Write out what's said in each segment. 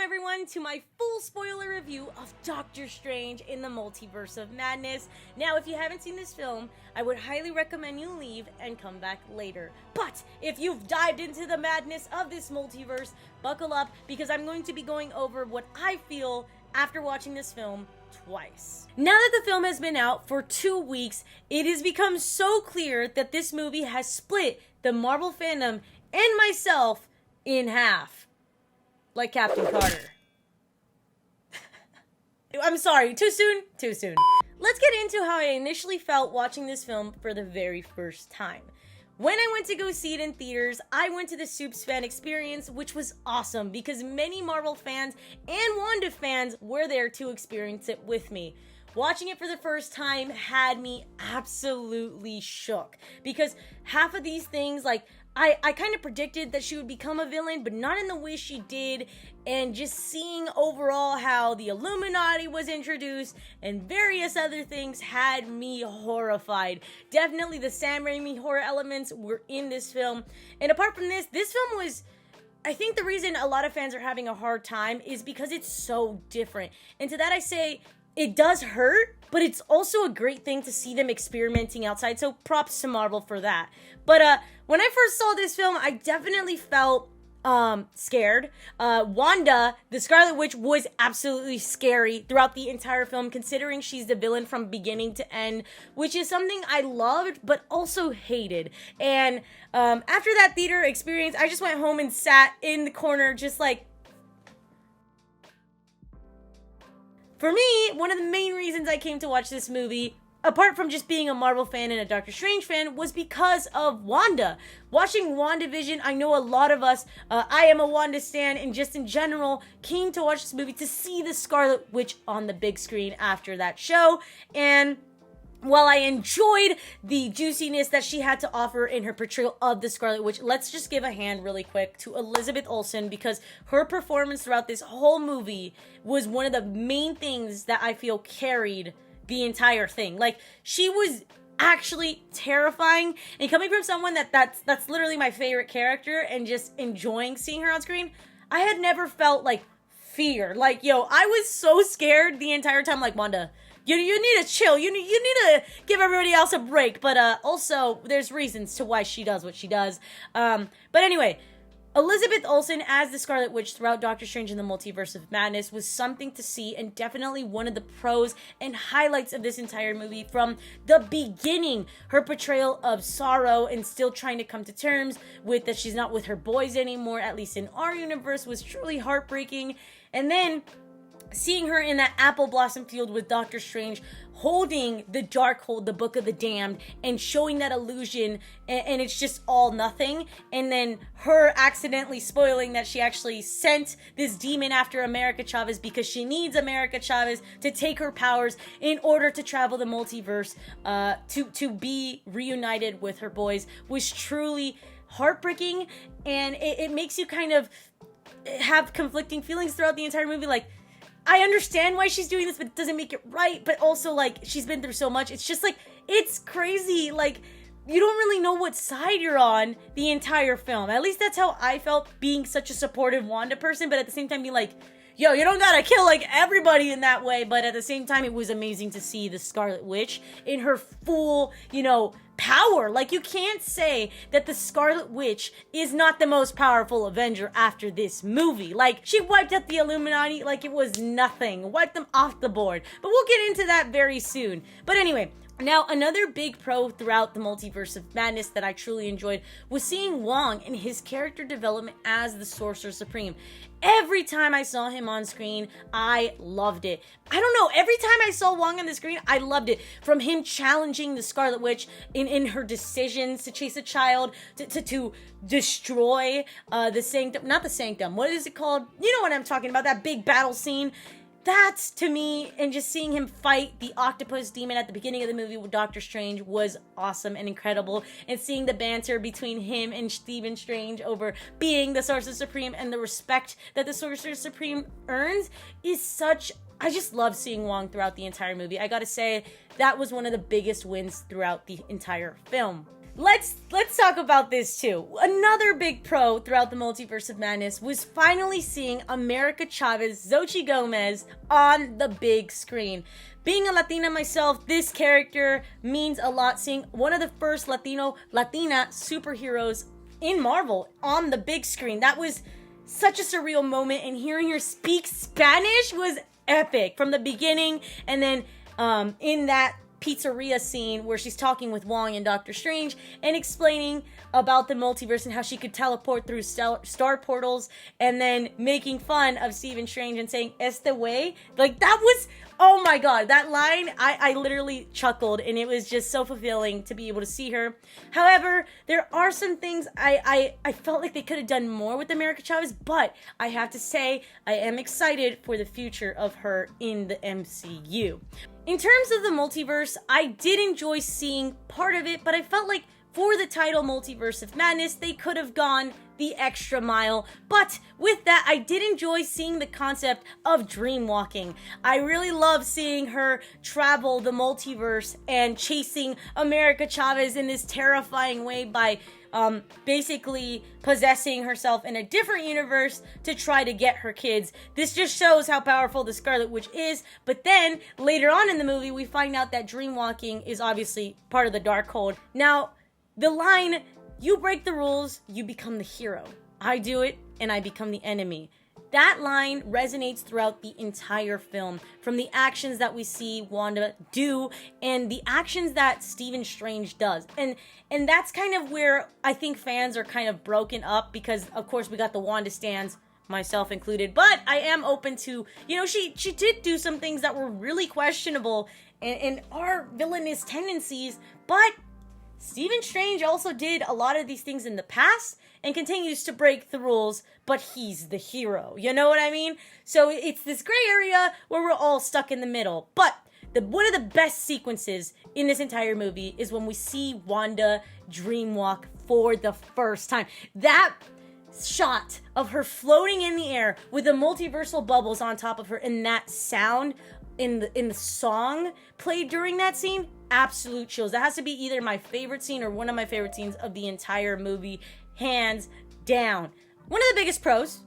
everyone to my full spoiler review of Doctor Strange in the Multiverse of Madness. Now, if you haven't seen this film, I would highly recommend you leave and come back later. But if you've dived into the madness of this multiverse, buckle up because I'm going to be going over what I feel after watching this film twice. Now that the film has been out for 2 weeks, it has become so clear that this movie has split the Marvel fandom and myself in half. Like Captain Carter. I'm sorry, too soon? Too soon. Let's get into how I initially felt watching this film for the very first time. When I went to go see it in theaters, I went to the Soups fan experience, which was awesome because many Marvel fans and Wanda fans were there to experience it with me. Watching it for the first time had me absolutely shook because half of these things, like, I kind of predicted that she would become a villain, but not in the way she did, and just seeing overall how the Illuminati was introduced and various other things had me horrified. Definitely the Sam Raimi horror elements were in this film, and apart from this film was... I think the reason a lot of fans are having a hard time is because it's so different, and to that I say, it does hurt, but it's also a great thing to see them experimenting outside, so props to Marvel for that. But when I first saw this film, I definitely felt scared. Wanda, the Scarlet Witch, was absolutely scary throughout the entire film, considering she's the villain from beginning to end, which is something I loved, but also hated. And after that theater experience, I just went home and sat in the corner just like... For me, one of the main reasons I came to watch this movie, apart from just being a Marvel fan and a Doctor Strange fan, was because of Wanda. Watching WandaVision, I know a lot of us, I am a Wanda stan, and just in general, came to watch this movie to see the Scarlet Witch on the big screen after that show, and... while I enjoyed the juiciness that she had to offer in her portrayal of the Scarlet Witch, let's just give a hand really quick to Elizabeth Olsen because her performance throughout this whole movie was one of the main things that I feel carried the entire thing. Like, she was actually terrifying, and coming from someone that's literally my favorite character and just enjoying seeing her on screen, I had never felt like fear. Like, yo, I was so scared the entire time. Like, Wanda, You need to chill. You need to give everybody else a break. But also, there's reasons to why she does what she does. But anyway, Elizabeth Olsen as the Scarlet Witch throughout Doctor Strange in the Multiverse of Madness was something to see, and definitely one of the pros and highlights of this entire movie from the beginning. Her portrayal of sorrow and still trying to come to terms with that she's not with her boys anymore, at least in our universe, was truly heartbreaking. And then... seeing her in that apple blossom field with Doctor Strange, holding the Darkhold, the Book of the Damned, and showing that illusion, and it's just all nothing, and then her accidentally spoiling that she actually sent this demon after America Chavez because she needs America Chavez to take her powers in order to travel the multiverse, to be reunited with her boys, was truly heartbreaking, and it makes you kind of have conflicting feelings throughout the entire movie, like, I understand why she's doing this, but it doesn't make it right. But also, like, she's been through so much. It's just, like, it's crazy. Like, you don't really know what side you're on the entire film. At least that's how I felt, being such a supportive Wanda person. But at the same time, being like, yo, you don't gotta kill, like, everybody in that way. But at the same time, it was amazing to see the Scarlet Witch in her full, power. Like, you can't say that the Scarlet Witch is not the most powerful Avenger after this movie. Like, she wiped out the Illuminati like it was nothing. Wiped them off the board. But we'll get into that very soon. But anyway... now, another big pro throughout the Multiverse of Madness that I truly enjoyed was seeing Wong and his character development as the Sorcerer Supreme. Every time I saw him on screen, I loved it. I don't know, every time I saw Wong on the screen, I loved it. From him challenging the Scarlet Witch in her decisions to chase a child, to destroy the Sanctum, not the Sanctum, what is it called? You know what I'm talking about, that big battle scene. That's, to me, and just seeing him fight the octopus demon at the beginning of the movie with Doctor Strange was awesome and incredible. And seeing the banter between him and Stephen Strange over being the Sorcerer Supreme and the respect that the Sorcerer Supreme earns is such... I just love seeing Wong throughout the entire movie. I gotta say, that was one of the biggest wins throughout the entire film. let's talk about this too. Another big pro throughout the Multiverse of Madness was finally seeing America Chavez, Xochitl Gomez, on the big screen. Being a Latina myself, this character means a lot. Seeing one of the first Latina superheroes in Marvel on the big screen, that was such a surreal moment, and hearing her speak Spanish was epic from the beginning. And then in that pizzeria scene where she's talking with Wong and Dr. Strange and explaining about the multiverse and how she could teleport through star portals, and then making fun of Stephen Strange and saying "este way," like that was, oh my god, that line, I literally chuckled, and it was just so fulfilling to be able to see her. However, there are some things I felt like they could have done more with America Chavez, but I have to say I am excited for the future of her in the MCU. In terms of the multiverse, I did enjoy seeing part of it, but I felt like for the title Multiverse of Madness, they could have gone the extra mile. But with that, I did enjoy seeing the concept of Dreamwalking. I really love seeing her travel the multiverse and chasing America Chavez in this terrifying way by basically possessing herself in a different universe to try to get her kids. This just shows how powerful the Scarlet Witch is. But then later on in the movie, we find out that Dreamwalking is obviously part of the Darkhold. Now, the line, "You break the rules, you become the hero. I do it, and I become the enemy." That line resonates throughout the entire film, from the actions that we see Wanda do and the actions that Stephen Strange does. And that's kind of where I think fans are kind of broken up, because of course we got the Wanda stans, myself included, but I am open to, she did do some things that were really questionable and are villainous tendencies, but Stephen Strange also did a lot of these things in the past and continues to break the rules, but he's the hero. You know what I mean? So it's this gray area where we're all stuck in the middle. But one of the best sequences in this entire movie is when we see Wanda dreamwalk for the first time. That shot of her floating in the air with the multiversal bubbles on top of her, and that sound in the song played during that scene, absolute chills. That has to be either my favorite scene or one of my favorite scenes of the entire movie, hands down. One of the biggest pros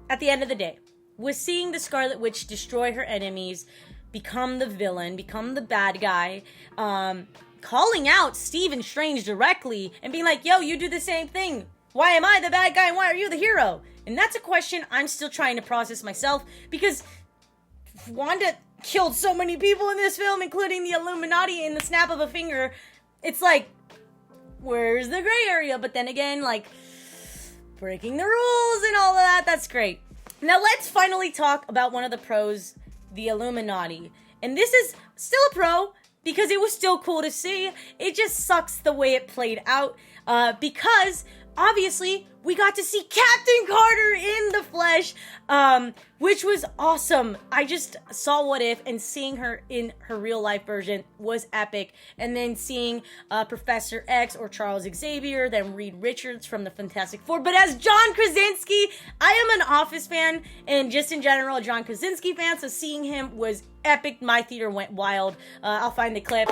at the end of the day was seeing the Scarlet Witch destroy her enemies, become the villain, become the bad guy, calling out Stephen Strange directly and being like, "Yo, you do the same thing. Why am I the bad guy and why are you the hero?" And that's a question I'm still trying to process myself, because Wanda killed so many people in this film, including the Illuminati, in the snap of a finger. It's like, where's the gray area? But then again, like, breaking the rules and all of that, that's great. Now let's finally talk about one of the pros, the Illuminati. And this is still a pro, because it was still cool to see. It just sucks the way it played out, because obviously we got to see Captain Carter in the flesh, which was awesome. I just saw What If, and seeing her in her real life version was epic. And then seeing Professor X or Charles Xavier, then Reed Richards from the Fantastic Four. But as John Krasinski, I am an Office fan, and just in general a John Krasinski fan, so seeing him was epic. My theater went wild. I'll find the clip.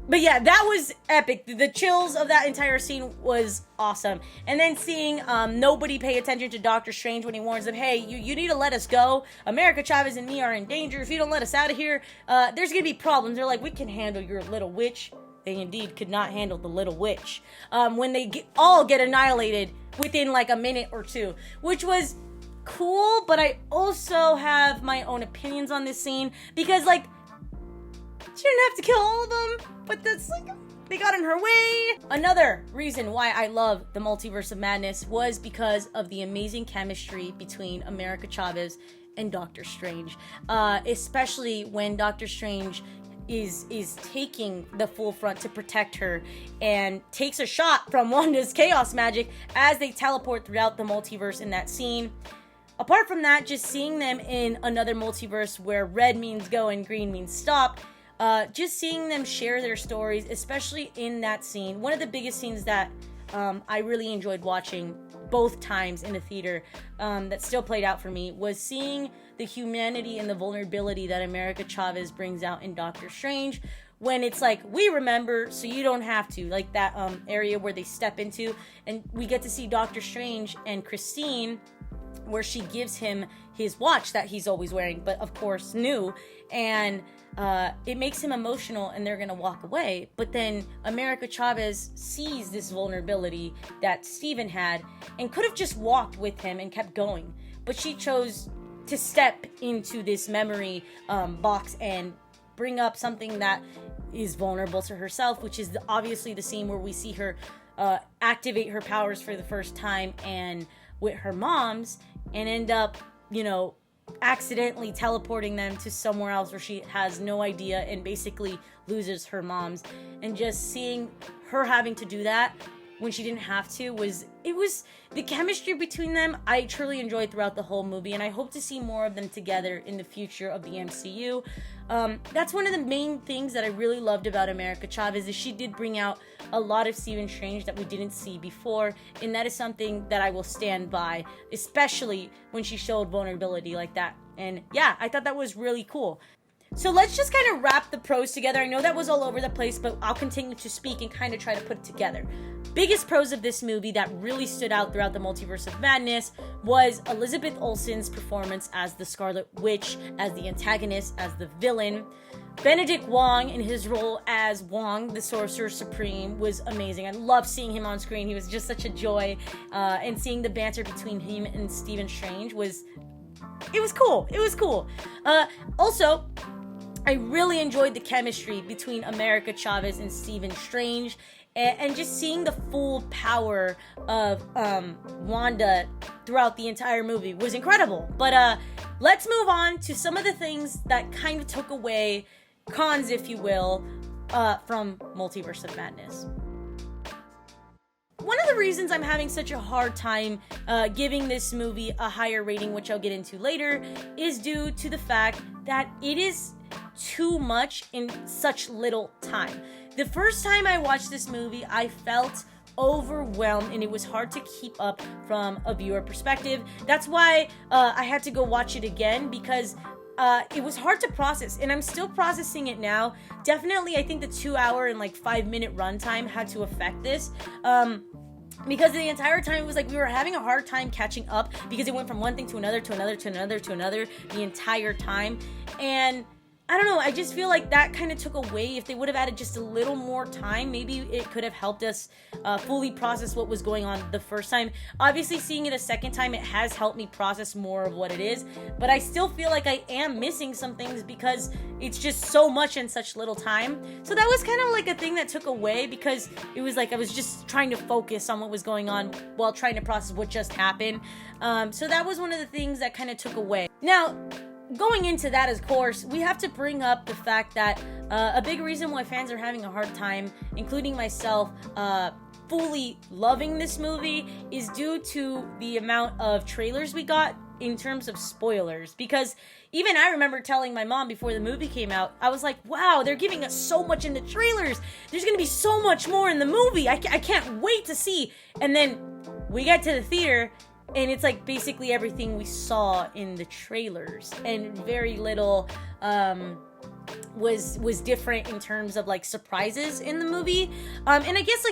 But yeah, that was epic. The chills of that entire scene was awesome. And then seeing nobody pay attention to Dr. Strange when he warns them, "Hey, you need to let us go. America Chavez and me are in danger. If you don't let us out of here, there's going to be problems." They're like, "We can handle your little witch." They indeed could not handle the little witch. When they all get annihilated within like a minute or two, which was cool. But I also have my own opinions on this scene, because like, she didn't have to kill all of them, but that's like, they got in her way. Another reason why I love the Multiverse of Madness was because of the amazing chemistry between America Chavez and Dr. Strange. Especially when Dr. Strange is taking the full front to protect her and takes a shot from Wanda's chaos magic as they teleport throughout the multiverse in that scene. Apart from that, just seeing them in another multiverse where red means go and green means stop, just seeing them share their stories, especially in that scene. One of the biggest scenes that I really enjoyed watching both times in the theater that still played out for me was seeing the humanity and the vulnerability that America Chavez brings out in Doctor Strange, when it's like, we remember, so you don't have to, like that area where they step into, and we get to see Doctor Strange and Christine, where she gives him his watch that he's always wearing, but of course new, and it makes him emotional, and they're gonna walk away. But then America Chavez sees this vulnerability that Steven had and could have just walked with him and kept going, but she chose to step into this memory box and bring up something that is vulnerable to herself, which is obviously the scene where we see her activate her powers for the first time and with her moms, and end up, accidentally teleporting them to somewhere else where she has no idea and basically loses her moms. And just seeing her having to do that when she didn't have to was the chemistry between them I truly enjoyed throughout the whole movie, and I hope to see more of them together in the future of the MCU. That's one of the main things that I really loved about America Chavez, is she did bring out a lot of Stephen Strange that we didn't see before, and that is something that I will stand by, especially when she showed vulnerability like that. And yeah, I thought that was really cool. So let's just kind of wrap the pros together. I know that was all over the place, but I'll continue to speak and kind of try to put it together. Biggest pros of this movie that really stood out throughout the Multiverse of Madness was Elizabeth Olsen's performance as the Scarlet Witch, as the antagonist, as the villain. Benedict Wong in his role as Wong, the Sorcerer Supreme, was amazing. I love seeing him on screen. He was just such a joy. And seeing the banter between him and Stephen Strange was cool. It was cool. Also, I really enjoyed the chemistry between America Chavez and Stephen Strange, and just seeing the full power of Wanda throughout the entire movie was incredible. But let's move on to some of the things that kind of took away, cons if you will, from Multiverse of Madness. One of the reasons I'm having such a hard time giving this movie a higher rating, which I'll get into later, is due to the fact that it is too much in such little time. The first time I watched this movie, I felt overwhelmed, and it was hard to keep up from a viewer perspective. That's why I had to go watch it again, because it was hard to process, and I'm still processing it now. Definitely, I think the 2 hour and 5 minute runtime had to affect this. Because the entire time it was like we were having a hard time catching up, because it went from one thing to another, to another, to another, to another the entire time. And I don't know, I just feel like that kind of took away. If they would have added just a little more time, maybe it could have helped us fully process what was going on the first time. Obviously, seeing it a second time, it has helped me process more of what it is, but I still feel like I am missing some things because it's just so much in such little time. So that was kind of like a thing that took away, because it was like I was just trying to focus on what was going on while trying to process what just happened. So that was one of the things that kind of took away. Now, going into that, of course, we have to bring up the fact that a big reason why fans are having a hard time, including myself, fully loving this movie is due to the amount of trailers we got in terms of spoilers. Because even I remember telling my mom before the movie came out, I was like, wow, they're giving us so much in the trailers. There's going to be so much more in the movie. I can't wait to see. And then we get to the theater, and it's like basically everything we saw in the trailers, and very little was different in terms of surprises in the movie. And I guess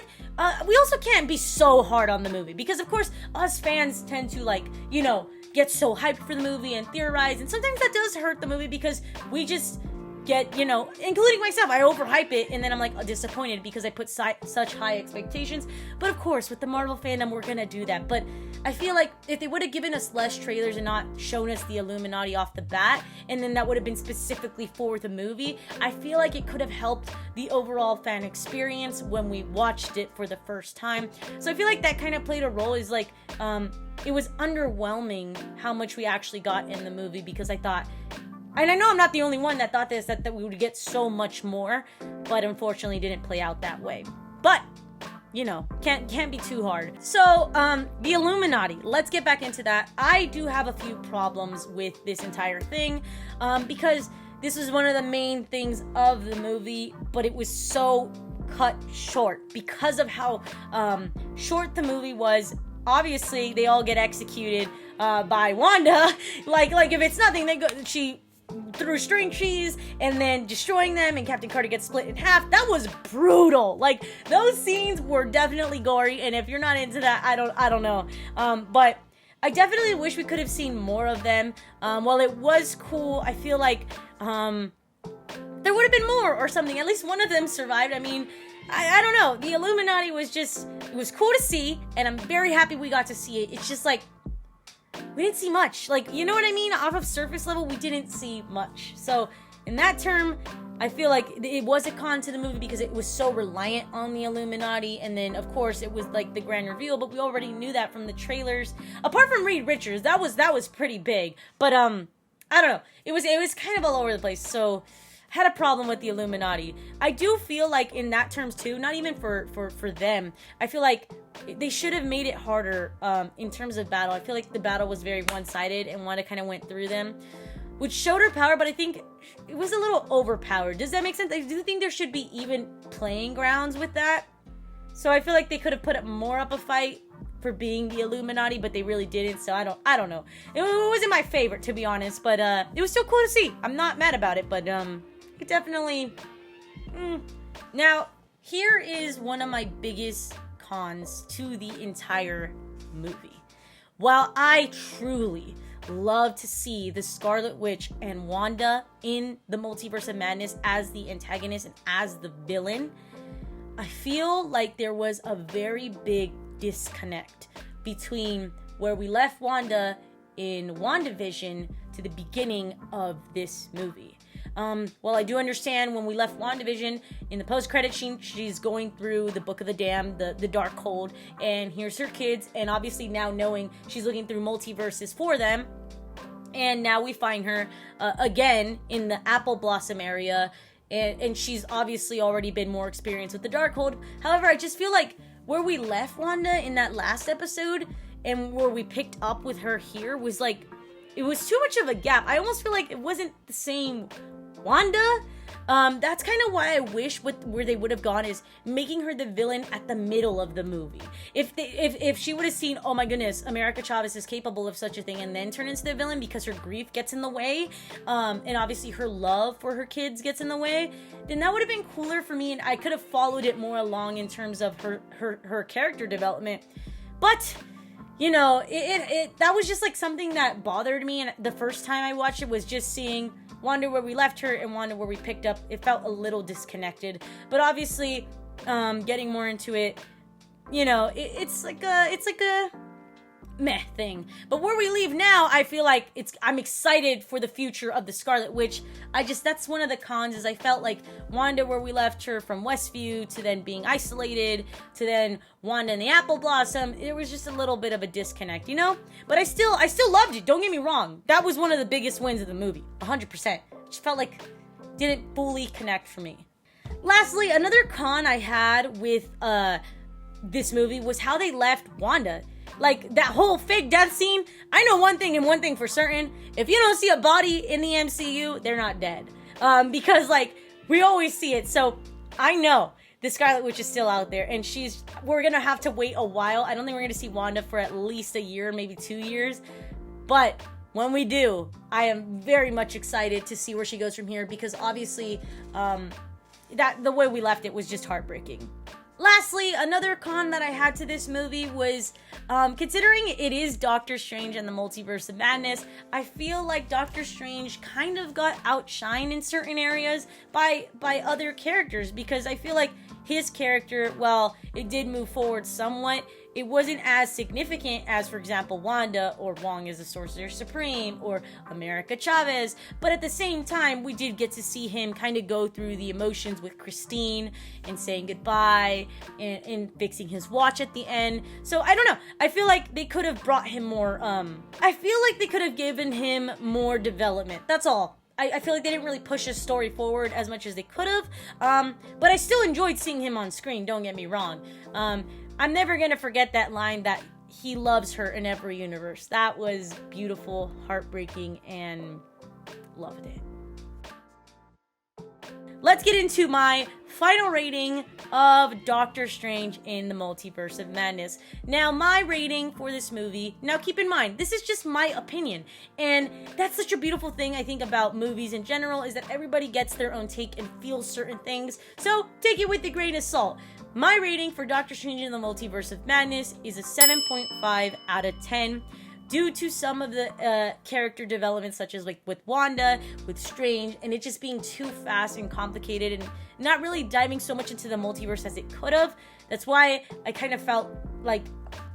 we also can't be so hard on the movie, because of course us fans tend to get so hyped for the movie and theorize, and sometimes that does hurt the movie, because we just get, including myself, I overhype it, and then I'm disappointed because I put such high expectations. But of course, with the Marvel fandom, we're gonna do that. But I feel like if they would have given us less trailers and not shown us the Illuminati off the bat, and then that would have been specifically for the movie, I feel like it could have helped the overall fan experience when we watched it for the first time. So I feel like that kind of played a role, is it was underwhelming how much we actually got in the movie, because I thought, and I know I'm not the only one that thought this, that we would get so much more, but unfortunately didn't play out that way. But, can't be too hard. So, the Illuminati, let's get back into that. I do have a few problems with this entire thing, because this was one of the main things of the movie, but it was so cut short because of how short the movie was. obviously they all get executed by Wanda. like if it's nothing, she threw string cheese and then destroying them, and Captain Carter gets split in half. That was brutal. Like, those scenes were definitely gory, and if you're not into that, I don't know. But I definitely wish we could have seen more of them. While it was cool, I feel like there would have been more or something. At least one of them survived. I mean, I don't know. The Illuminati was it was cool to see, and I'm very happy we got to see it. It's just like, we didn't see much. Like, you know what I mean? Off of surface level, we didn't see much. So, in that term, I feel like it was a con to the movie because it was so reliant on the Illuminati, and then, of course, it was like the grand reveal, but we already knew that from the trailers. Apart from Reed Richards, that was pretty big. But, I don't know. It was kind of all over the place, so had a problem with the Illuminati. I do feel like in that terms too, not even for them, I feel like they should have made it harder in terms of battle. I feel like the battle was very one-sided, and Wanda kind of went through them, which showed her power, but I think it was a little overpowered. Does that make sense? I do think there should be even playing grounds with that. So I feel like they could have put up more up a fight for being the Illuminati, but they really didn't, so I don't know. It wasn't my favorite, to be honest, but it was still cool to see. I'm not mad about it, but it definitely... Now, here is one of my biggest cons to the entire movie. While I truly love to see the Scarlet Witch and Wanda in the Multiverse of Madness as the antagonist and as the villain, I feel like there was a very big disconnect between where we left Wanda in WandaVision to the beginning of this movie. Well, I do understand when we left WandaVision, in the post-credit scene, she's going through the Book of the Damned, the Dark Hold, and here's her kids, and obviously now knowing she's looking through multiverses for them, and now we find her again in the Apple Blossom area, and she's obviously already been more experienced with the Dark Hold. However, I just feel like where we left Wanda in that last episode, and where we picked up with her here, was like, it was too much of a gap. I almost feel like it wasn't the same Wanda. That's kind of why I wish where they would have gone is making her the villain at the middle of the movie. If she would have seen, oh my goodness, America Chavez is capable of such a thing, and then turn into the villain because her grief gets in the way, and obviously her love for her kids gets in the way, then that would have been cooler for me, and I could have followed it more along in terms of her character development. But you know, that was just like something that bothered me, and the first time I watched it was just seeing Wanda where we left her and Wanda where we picked up. It felt a little disconnected, but obviously, getting more into it, you know, it's like a meh thing. But where we leave now, I feel like I'm excited for the future of the Scarlet Witch. That's one of the cons, is I felt like Wanda where we left her from Westview to then being isolated to then Wanda and the Apple Blossom, it was just a little bit of a disconnect, you know? But I still loved it, don't get me wrong. That was one of the biggest wins of the movie, 100%. Just felt like didn't fully connect for me. Lastly, another con I had with this movie was how they left Wanda. Like, that whole fake death scene, I know one thing and one thing for certain. If you don't see a body in the MCU, they're not dead. Because, like, we always see it. So, I know the Scarlet Witch is still out there, and we're gonna have to wait a while. I don't think we're gonna see Wanda for at least a year, maybe 2 years. But when we do, I am very much excited to see where she goes from here, because obviously, the way we left it was just heartbreaking. Lastly, another con that I had to this movie was, considering it is Doctor Strange and the Multiverse of Madness, I feel like Doctor Strange kind of got outshined in certain areas by other characters, because I feel like his character, while it did move forward somewhat, it wasn't as significant as, for example, Wanda or Wong as the Sorcerer Supreme or America Chavez. But at the same time, we did get to see him kind of go through the emotions with Christine and saying goodbye and fixing his watch at the end. So I don't know. I feel like they could have brought him more. I feel like they could have given him more development. That's all. I feel like they didn't really push his story forward as much as they could have. But I still enjoyed seeing him on screen. Don't get me wrong. I'm never going to forget that line that he loves her in every universe. That was beautiful, heartbreaking, and loved it. let's get into my final rating of Doctor Strange in the Multiverse of Madness. Now, my rating for this movie, now keep in mind, this is just my opinion, and that's such a beautiful thing I think about movies in general, is that everybody gets their own take and feels certain things, so take it with a grain of salt. My rating for Doctor Strange in the Multiverse of Madness is a 7.5 out of 10. Due to some of the character development, such as like with Wanda, with Strange, and it just being too fast and complicated and not really diving so much into the multiverse as it could have. That's why I kind of felt like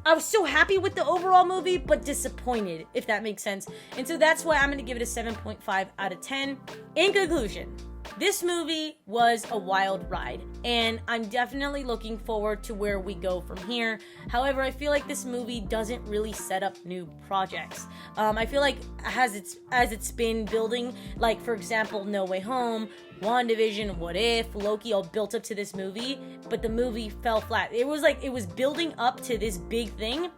I was so happy with the overall movie, but disappointed, if that makes sense. And so that's why I'm going to give it a 7.5 out of 10. In conclusion, this movie was a wild ride, and I'm definitely looking forward to where we go from here. However, I feel like this movie doesn't really set up new projects. I feel like as it's been building, like for example, No Way Home, WandaVision, What If, Loki, all built up to this movie, but the movie fell flat. It was like it was building up to this big thing,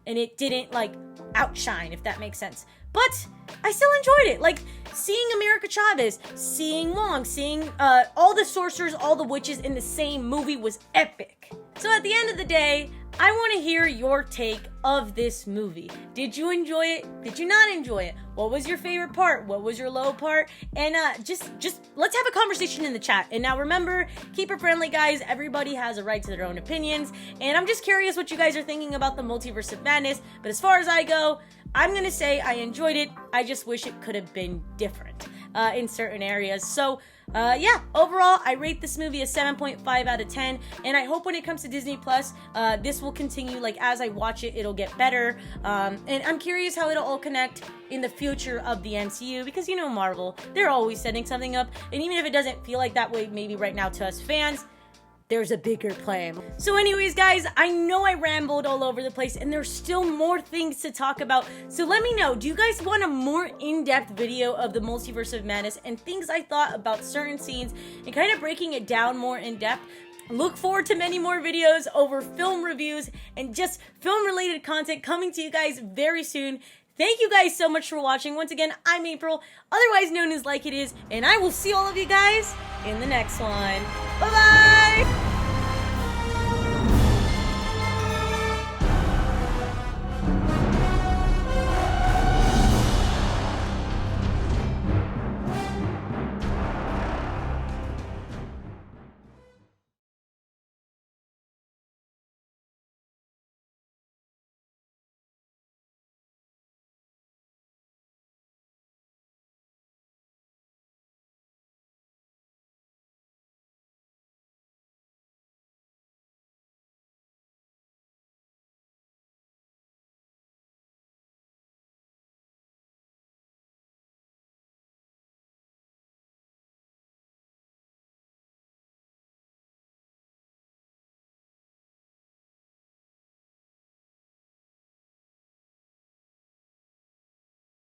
and it didn't like outshine, if that makes sense. But I still enjoyed it. Like, seeing America Chavez, seeing Wong, seeing all the sorcerers, all the witches in the same movie was epic. So at the end of the day, I want to hear your take of this movie. Did you enjoy it? Did you not enjoy it? What was your favorite part? What was your low part? And just let's have a conversation in the chat. And now remember, keep it friendly, guys. Everybody has a right to their own opinions. And I'm just curious what you guys are thinking about the Multiverse of Madness. But as far as I go, I'm going to say I enjoyed it. I just wish it could have been different in certain areas. So, yeah, overall, I rate this movie a 7.5 out of 10. And I hope when it comes to Disney Plus, this will continue. Like, as I watch it, it'll get better. And I'm curious how it'll all connect in the future of the MCU. Because, you know, Marvel, they're always setting something up. And even if it doesn't feel like that way, maybe right now to us fans, there's a bigger plan. So anyways, guys, I know I rambled all over the place and there's still more things to talk about. So let me know, do you guys want a more in-depth video of the Multiverse of Madness and things I thought about certain scenes and kind of breaking it down more in depth? Look forward to many more videos over film reviews and just film-related content coming to you guys very soon. Thank you guys so much for watching. Once again, I'm April, otherwise known as Like It Is, and I will see all of you guys in the next one. Bye-bye!